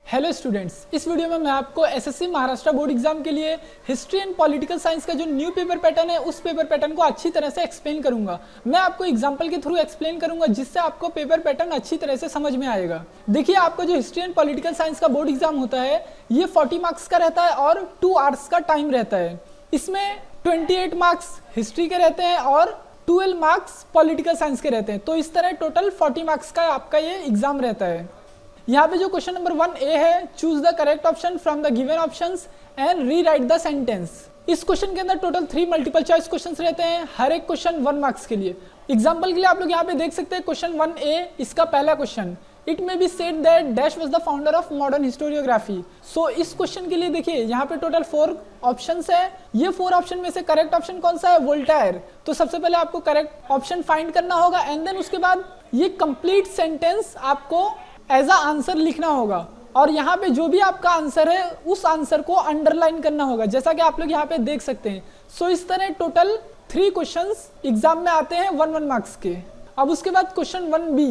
Hello students, इस video में मैं आपको एसएससी महाराष्ट्र बोर्ड एग्जाम के लिए हिस्ट्री एंड पॉलिटिकल साइंस का जो न्यू पेपर पैटर्न है उस पेपर पैटर्न को अच्छी तरह से एक्सप्लेन करूंगा। मैं आपको एग्जांपल के थ्रू एक्सप्लेन करूंगा जिससे आपको पेपर पैटर्न अच्छी तरह से समझ में आएगा। देखिए, आपका जो हिस्ट्री एंड पॉलिटिकल साइंस का बोर्ड एग्जाम होता है ये 40 मार्क्स का रहता है और 2 आवर्स का टाइम रहता है। इसमें 28 मार्क्स हिस्ट्री के रहते हैं और 12 मार्क्स पॉलिटिकल साइंस के रहते हैं। तो इस तरह टोटल 40 मार्क्स का आपका ये एग्जाम रहता है। यहाँ पे जो क्वेश्चन नंबर 1A है, choose the correct option from the given options and rewrite the sentence. इस क्वेश्चन के अंदर टोटल 3 मल्टीपल चॉइस क्वेश्चंस रहते हैं, हर एक क्वेश्चन 1 मार्क्स के लिए। एग्जांपल के लिए आप लोग यहाँ पे देख सकते हैं क्वेश्चन 1A, इसका पहला question, it may be said that dash was the founder of modern historiography. So इस क्वेश्चन के लिए देखिए यहाँ पे टोटल 4 ऑप्शंस है। ये 4 ऑप्शन में से करेक्ट ऑप्शन कौन सा है? वोल्टायर। तो सबसे पहले आपको करेक्ट ऑप्शन फाइंड करना होगा एंड देन उसके बाद ये कंप्लीट सेंटेंस आपको एज अ आंसर लिखना होगा और यहाँ पे जो भी आपका आंसर है उस आंसर को अंडरलाइन करना होगा, जैसा कि आप लोग यहाँ पे देख सकते हैं। सो इस तरह टोटल 3 क्वेश्चंस एग्जाम में आते हैं 1 मार्क्स के। अब उसके बाद question 1B,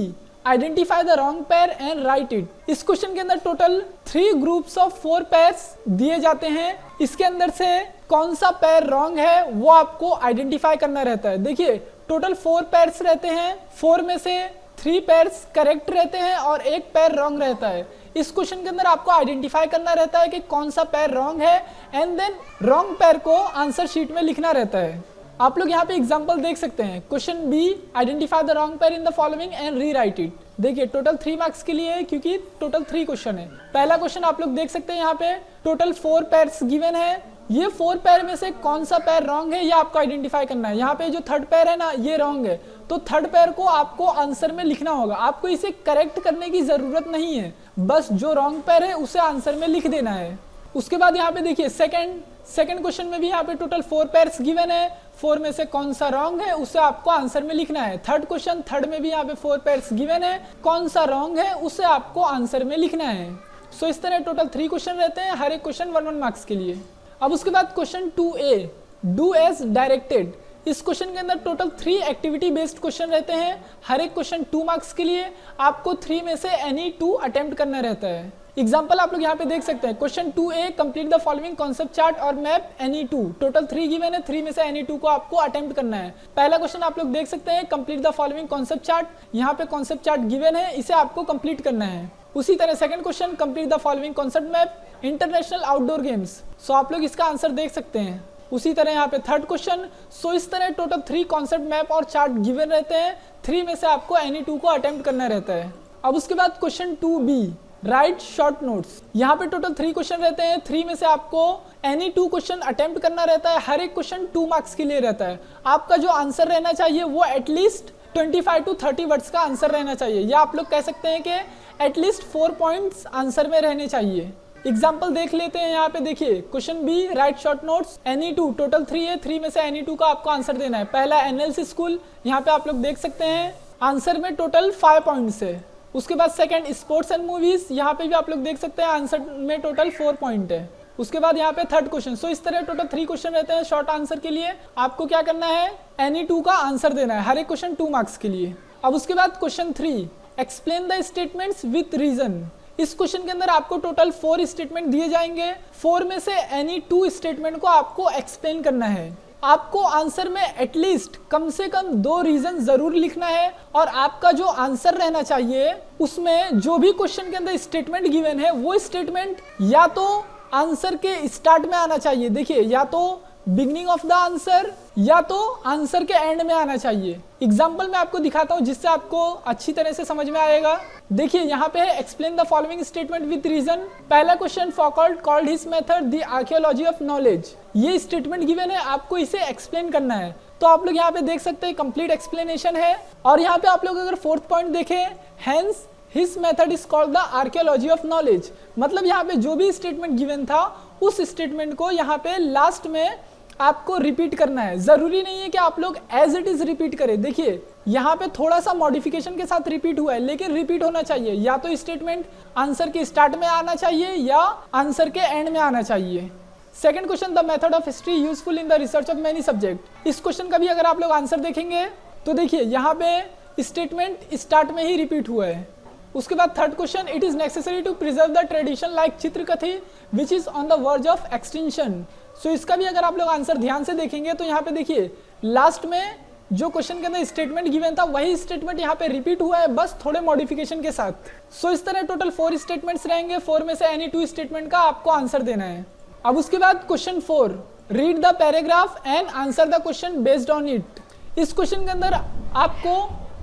identify the wrong pair and right it. इस क्वेश्चन के अंदर टोटल 3 ग्रुप्स ऑफ 4 पेयर्स दिए जाते हैं। इसके अंदर से कौन सा पेयर रॉन्ग है वो आपको आइडेंटिफाई करना रहता है। देखिए, टोटल 4 पेयर्स रहते हैं, 4 में से 3 पेयर्स करेक्ट रहते हैं और 1 पेयर रॉन्ग रहता है। इस क्वेश्चन के अंदर आपको आइडेंटिफाई करना रहता है कि कौन सा पेयर रॉन्ग है एंड देन रॉन्ग पेयर को आंसर शीट में लिखना रहता है। आप लोग यहाँ पे एग्जांपल देख सकते हैं। Question B, identify the wrong pair in the following and rewrite it. देखिए, टोटल 3 मार्क्स के लिए है क्योंकि टोटल 3 क्वेश्चन है। पहला क्वेश्चन आप लोग देख सकते हैं, यहाँ पे टोटल 4 पेयर्स गिवन है। ये 4 पेयर में से कौन सा पेयर रॉन्ग है ये आपको आइडेंटिफाई करना है। यहाँ पे जो 3rd पेयर है ना, ये रॉन्ग है, तो 3rd पेयर को आपको आंसर में लिखना होगा। आपको इसे करेक्ट करने की जरूरत नहीं है, बस जो रॉन्ग पेयर है उसे आंसर में लिख देना है। उसके बाद यहाँ पे देखिए सेकंड क्वेश्चन में भी यहाँ पे टोटल 4 पेयर्स गिवन है। 4 में से कौन सा रॉन्ग है उसे आपको आंसर में लिखना है। थर्ड क्वेश्चन, थर्ड में भी यहाँ पे 4 पेयर्स गिवन है, कौन सा रॉन्ग है उसे आपको आंसर में लिखना है। सो इस तरह टोटल 3 क्वेश्चन रहते हैं, हर एक क्वेश्चन 1 मार्क्स के लिए। अब उसके बाद question 2A, do as directed. इस क्वेश्चन के अंदर टोटल 3 एक्टिविटी बेस्ड क्वेश्चन रहते हैं, हर एक क्वेश्चन 2 मार्क्स के लिए। आपको 3 में से एनी 2 अटेम्प्ट करना रहता है। एग्जाम्पल आप लोग यहाँ पे देख सकते हैं। Question 2A, complete the following concept chart और मैप एनी 2। टोटल 3 गिवन है, 3 में से एनी 2 को आपको अटेम्प्ट करना है। पहला क्वेश्चन आप लोग देख सकते हैं, complete the following concept chart. यहाँ पे कॉन्सेप्ट चार्ट गिवन है, इसे आपको कंप्लीट करना है। उसी तरह second question, complete the following concept map international outdoor games. So आप लोग इसका आंसर देख सकते हैं। उसी तरह यहाँ पे थर्ड क्वेश्चन। सो इस तरह टोटल 3 कॉन्सेप्ट मैप और चार्ट गिवन रहते हैं, 3 में से आपको एनी 2 को अटेम्प्ट करना रहता है। अब उसके बाद question 2B, right short notes. यहाँ पे टोटल 3 क्वेश्चन रहते हैं, 3 में से आपको एनी 2 क्वेश्चन अटेम्प्ट करना रहता है। हर एक क्वेश्चन 2 मार्क्स के लिए रहता है। आपका जो आंसर रहना चाहिए वो एटलीस्ट 25 to 30 वर्ड्स का आंसर रहना चाहिए, या आप लोग कह सकते हैं कि एटलीस्ट 4 पॉइंट्स आंसर में रहने चाहिए। एग्जाम्पल देख लेते हैं। यहाँ पे देखिए question B, right short notes any 2। Total 3 है, 3 में से एनी 2 का आपको आंसर देना है। पहला NLC स्कूल, यहाँ पे आप लोग देख सकते हैं आंसर में टोटल 5 पॉइंट्स है। उसके बाद सेकंड, स्पोर्ट्स एंड मूवीज, यहाँ पे भी आप लोग देख सकते हैं आंसर में टोटल 4 पॉइंट है। उसके बाद यहाँ पे थर्ड क्वेश्चन। सो इस तरह टोटल 3 क्वेश्चन रहते हैं शॉर्ट आंसर के लिए। आपको क्या करना है? एनी 2 का आंसर देना है, हर एक क्वेश्चन 2 मार्क्स के लिए। अब उसके बाद question 3, explain the statements with reason. इस क्वेश्चन के अंदर आपको टोटल 4 स्टेटमेंट दिए जाएंगे, 4 में से एनी 2 स्टेटमेंट को आपको एक्सप्लेन करना है। आपको आंसर में एटलीस्ट कम से कम 2 रीजन जरूर लिखना है और आपका जो आंसर रहना चाहिए उसमें जो भी क्वेश्चन के अंदर स्टेटमेंट गिवन है वो स्टेटमेंट या तो आंसर के स्टार्ट में आना चाहिए, देखिए, या तो बिगनिंग ऑफ द आंसर या तो आंसर के एंड में आना चाहिए। एग्जाम्पल मैं आपको दिखाता हूँ जिससे आपको अच्छी तरह से समझ में आएगा। देखिए यहाँ पे है, explain the following statement with reason. पहला question, Foucault called his method the archaeology of knowledge. ये स्टेटमेंट गिवन है, आपको इसे एक्सप्लेन करना है। तो आप लोग यहाँ पे देख सकते हैं कंप्लीट एक्सप्लेनेशन है। और यहाँ पे आप लोग अगर 4th पॉइंट देखें, hence his method is called the archaeology of knowledge. मतलब यहाँ पे जो भी स्टेटमेंट गिवन था उस स्टेटमेंट को यहाँ पे लास्ट में आपको रिपीट करना है। जरूरी नहीं है कि आप लोग एज इट इज रिपीट करें। देखिए यहाँ पे थोड़ा सा मॉडिफिकेशन के साथ रिपीट हुआ है, लेकिन रिपीट होना चाहिए। या तो स्टेटमेंट आंसर के स्टार्ट में आना चाहिए या आंसर के एंड में आना चाहिए। Second question, the method of history useful in the research of many subject. इस क्वेश्चन का भी अगर आप लोग आंसर देखेंगे तो देखिए यहाँ पे स्टेटमेंट स्टार्ट में ही रिपीट हुआ है। उसके बाद third question, it is necessary to preserve the tradition like Chitrakathi which is on the verge of extinction. So इसका भी अगर आप लोग आंसर ध्यान से देखेंगे तो यहाँ पे देखिए लास्ट में जो क्वेश्चन के अंदर स्टेटमेंट गिवन था वही स्टेटमेंट यहाँ पे रिपीट हुआ है, बस थोड़े मॉडिफिकेशन के साथ। सो इस तरह टोटल 4 स्टेटमेंट्स रहेंगे, 4 में से एनी 2 स्टेटमेंट का आपको आंसर देना है। अब उसके बाद question 4, read the paragraph and answer the question based on it. इस क्वेश्चन के अंदर आपको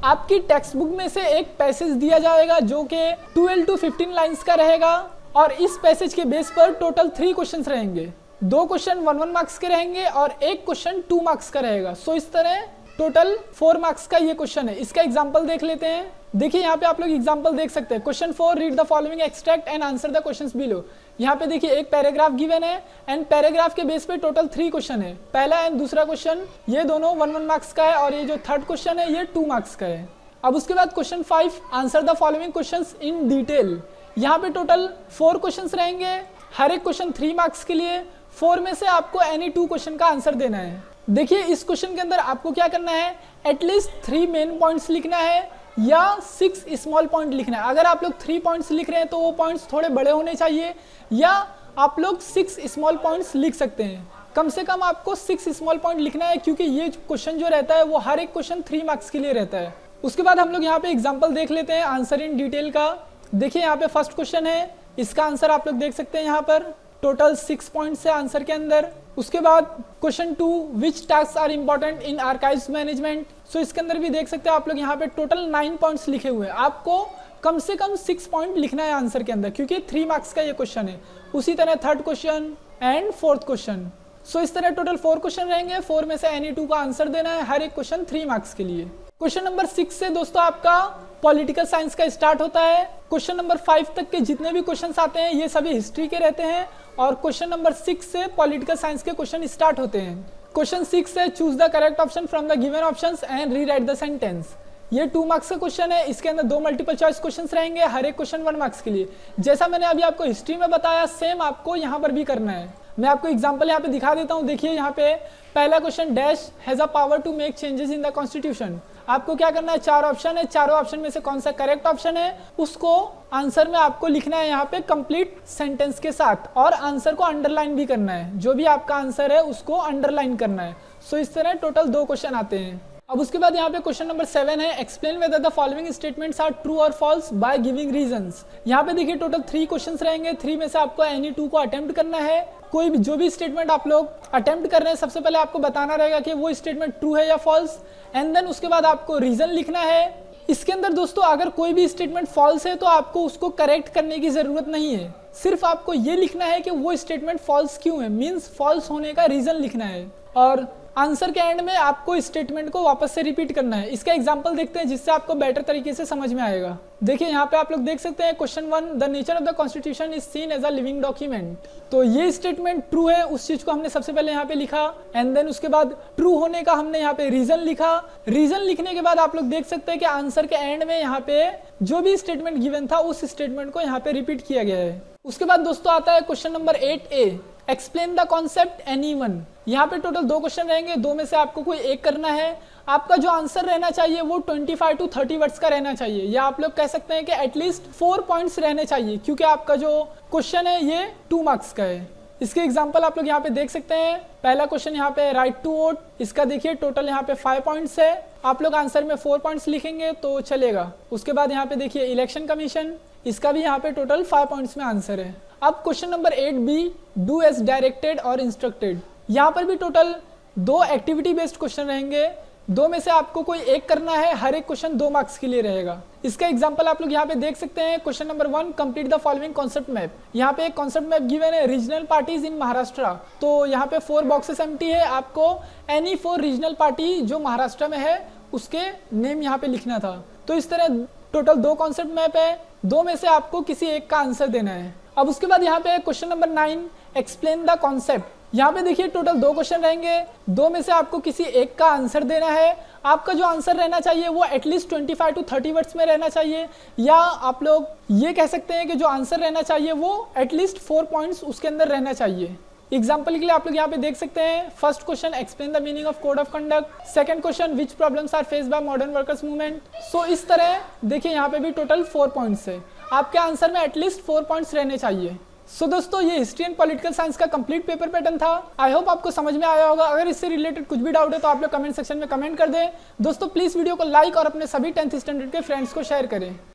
आपकी टेक्स्ट बुक में से एक पैसेज दिया जाएगा जो कि 12 to 15 लाइन्स का रहेगा और इस पैसेज के बेस पर टोटल 3 क्वेश्चंस रहेंगे। 2 क्वेश्चन 1 मार्क्स के रहेंगे और 1 क्वेश्चन 2 मार्क्स का रहेगा। सो इस तरह टोटल 4 मार्क्स का ये क्वेश्चन है। इसका एग्जांपल देख लेते हैं। देखिए यहाँ पे आप लोग एग्जांपल देख सकते हैं। Question 4, read the following extract and answer the questions below. यहाँ पे देखिए एक पैराग्राफ गिवन है एंड पैराग्राफ के बेस पे टोटल 3 क्वेश्चन है। पहला एंड दूसरा क्वेश्चन ये दोनों 1 मार्क्स का है और ये जो थर्ड क्वेश्चन है ये 2 मार्क्स का है। अब उसके बाद question 5, answer the following questions in detail. यहाँ पे टोटल 4 क्वेश्चंस रहेंगे, हर एक क्वेश्चन 3 मार्क्स के लिए। 4 में से आपको एनी 2 क्वेश्चन का आंसर देना है। देखिए इस क्वेश्चन के अंदर आपको क्या करना है, एटलीस्ट 3 मेन पॉइंट्स लिखना है या 6 स्मॉल पॉइंट लिखना है। अगर आप लोग 3 पॉइंट्स लिख रहे हैं तो वो पॉइंट्स थोड़े बड़े होने चाहिए, या आप लोग 6 स्मॉल पॉइंट्स लिख सकते हैं। कम से कम आपको 6 स्मॉल पॉइंट लिखना है क्योंकि ये क्वेश्चन जो रहता है वो हर एक क्वेश्चन 3 मार्क्स के लिए रहता है। उसके बाद हम लोग यहाँ पे एग्जाम्पल देख लेते हैं आंसर इन डिटेल का। देखिए यहाँ पे फर्स्ट क्वेश्चन है, इसका आंसर आप लोग देख सकते हैं यहाँ पर टोटल 6 पॉइंट्स है आंसर के अंदर। उसके बाद question 2, which task are important in archives management. So इसके अंदर भी देख सकते हैं आप लोग यहाँ पे टोटल 9 पॉइंट्स लिखे हुए हैं। आपको कम से कम 6 पॉइंट लिखना है आंसर के अंदर क्योंकि 3 मार्क्स का ये क्वेश्चन है। उसी तरह third question and fourth question. So इस तरह टोटल 4 क्वेश्चन रहेंगे, 4 में से एनी 2 का आंसर देना है, हर एक क्वेश्चन 3 मार्क्स के लिए। क्वेश्चन नंबर 6 से दोस्तों आपका पॉलिटिकल साइंस का स्टार्ट होता है। क्वेश्चन नंबर 5 तक के जितने भी क्वेश्चंस आते हैं ये सभी हिस्ट्री के रहते हैं और क्वेश्चन नंबर 6 से पॉलिटिकल साइंस के क्वेश्चन स्टार्ट होते हैं। क्वेश्चन 6 से choose the correct option from the given options and rewrite the sentence. ये 2 मार्क्स का क्वेश्चन है। इसके अंदर 2 मल्टीपल चॉइस क्वेश्चंस रहेंगे, हर एक क्वेश्चन 1 मार्क्स के लिए। जैसा मैंने अभी आपको हिस्ट्री में बताया सेम आपको यहाँ पर भी करना है। मैं आपको एग्जांपल यहाँ पे दिखा देता हूँ। देखिए यहाँ पे पहला question, dash has a power to make changes in the constitution. आपको क्या करना है, 4 ऑप्शन है, चारों ऑप्शन में से कौन सा करेक्ट ऑप्शन है उसको आंसर में आपको लिखना है यहाँ पे कंप्लीट सेंटेंस के साथ और आंसर को अंडरलाइन भी करना है। जो भी आपका आंसर है उसको अंडरलाइन करना है। सो इस तरह टोटल 2 क्वेश्चन आते हैं। अब उसके बाद यहाँ पे क्वेश्चन नंबर 7 है, explain whether the following statements are true और फॉल्स बाय गिविंग रीजंस। यहाँ पे देखिए टोटल 3 क्वेश्चंस रहेंगे, 3 में से आपको एनी 2 को अटेम्प्ट करना है। कोई भी जो भी स्टेटमेंट आप लोग अटेम्प्ट कर रहे हैं सबसे पहले आपको बताना रहेगा कि वो स्टेटमेंट ट्रू है या फॉल्स, एंड देन उसके बाद आपको रीजन लिखना है। इसके अंदर दोस्तों अगर कोई भी स्टेटमेंट फॉल्स है तो आपको उसको करेक्ट करने की जरूरत नहीं है, सिर्फ आपको ये लिखना है कि वो स्टेटमेंट फॉल्स क्यों है, मीन्स फॉल्स होने का रीजन लिखना है और आंसर के एंड में आपको स्टेटमेंट को वापस से रिपीट करना है। इसका एग्जांपल देखते हैं जिससे आपको बेटर तरीके से समझ में आएगा। देखिए यहाँ पे आप लोग देख सकते हैं question 1, the nature of the constitution is seen as a living document. तो ये स्टेटमेंट ट्रू है, उस चीज को हमने सबसे पहले यहाँ पे लिखा एंड देन उसके बाद ट्रू होने का हमने यहाँ पे रीजन लिखा। रीजन लिखने के बाद आप लोग देख सकते हैं कि आंसर के एंड में यहाँ पे जो भी स्टेटमेंट गिवन था उस स्टेटमेंट को यहाँ पे रिपीट किया गया है। उसके बाद दोस्तों आता है question number 8A, explain the concept anyone. यहाँ पे टोटल 2 क्वेश्चन रहेंगे, 2 में से आपको कोई एक करना है। आपका जो आंसर रहना चाहिए वो 25 to 30 वर्ड्स का रहना चाहिए, या आप लोग कह सकते हैं कि एटलीस्ट 4 पॉइंट्स रहने चाहिए क्योंकि आपका जो क्वेश्चन है ये 2 मार्क्स का है। इसके एग्जाम्पल आप लोग यहाँ पे देख सकते हैं। पहला क्वेश्चन यहाँ पे राइट टू वोट, इसका देखिए टोटल यहाँ पे 5 पॉइंट्स है। आप लोग आंसर में 4 पॉइंट्स लिखेंगे तो चलेगा। उसके बाद यहाँ पे देखिए इलेक्शन कमीशन, इसका भी यहाँ पे टोटल 5 पॉइंट्स में आंसर है। अब question number 8B, do as directed और इंस्ट्रक्टेड। यहाँ पर भी टोटल 2 एक्टिविटी बेस्ड क्वेश्चन रहेंगे, 2 में से आपको कोई एक करना है, हर एक क्वेश्चन 2 मार्क्स के लिए रहेगा। इसका एग्जांपल आप लोग यहाँ पे देख सकते हैं। Question number 1, complete the following concept map. यहाँ पे एक कॉन्सेप्ट मैप गिवन है, रीजनल पार्टीज इन महाराष्ट्र। तो यहाँ पे 4 बॉक्सेस एम्प्टी है, आपको एनी 4 रीजनल पार्टी जो महाराष्ट्र में है उसके नेम यहाँ पे लिखना था। तो इस तरह टोटल 2 कॉन्सेप्ट मैप है, 2 में से आपको किसी एक का आंसर देना है। अब उसके बाद यहाँ पे question number 9, explain the concept. यहाँ पे देखिए टोटल 2 क्वेश्चन रहेंगे, 2 में से आपको किसी एक का आंसर देना है। आपका जो आंसर रहना चाहिए वो एटलीस्ट 25 to 30 वर्ड्स में रहना चाहिए, या आप लोग ये कह सकते हैं कि जो आंसर रहना चाहिए वो एटलीस्ट 4 पॉइंट्स उसके अंदर रहना चाहिए। एग्जाम्पल के लिए आप लोग यहाँ पे देख सकते हैं, first question explain the meaning of code of conduct, second question which problems are faced by modern workers movement. So इस तरह देखिए यहाँ पे भी टोटल 4 पॉइंट्स है, आपके आंसर में एटलीस्ट 4 पॉइंट्स रहने चाहिए। सो दोस्तों ये हिस्ट्री एंड पॉलिटिकल साइंस का कंप्लीट पेपर पैटर्न था। आई होप आपको समझ में आया होगा। अगर इससे रिलेटेड कुछ भी डाउट है तो आप लोग कमेंट सेक्शन में कमेंट कर दें। दोस्तों प्लीज वीडियो को लाइक और अपने सभी 10th स्टैंडर्ड के फ्रेंड्स को शेयर करें।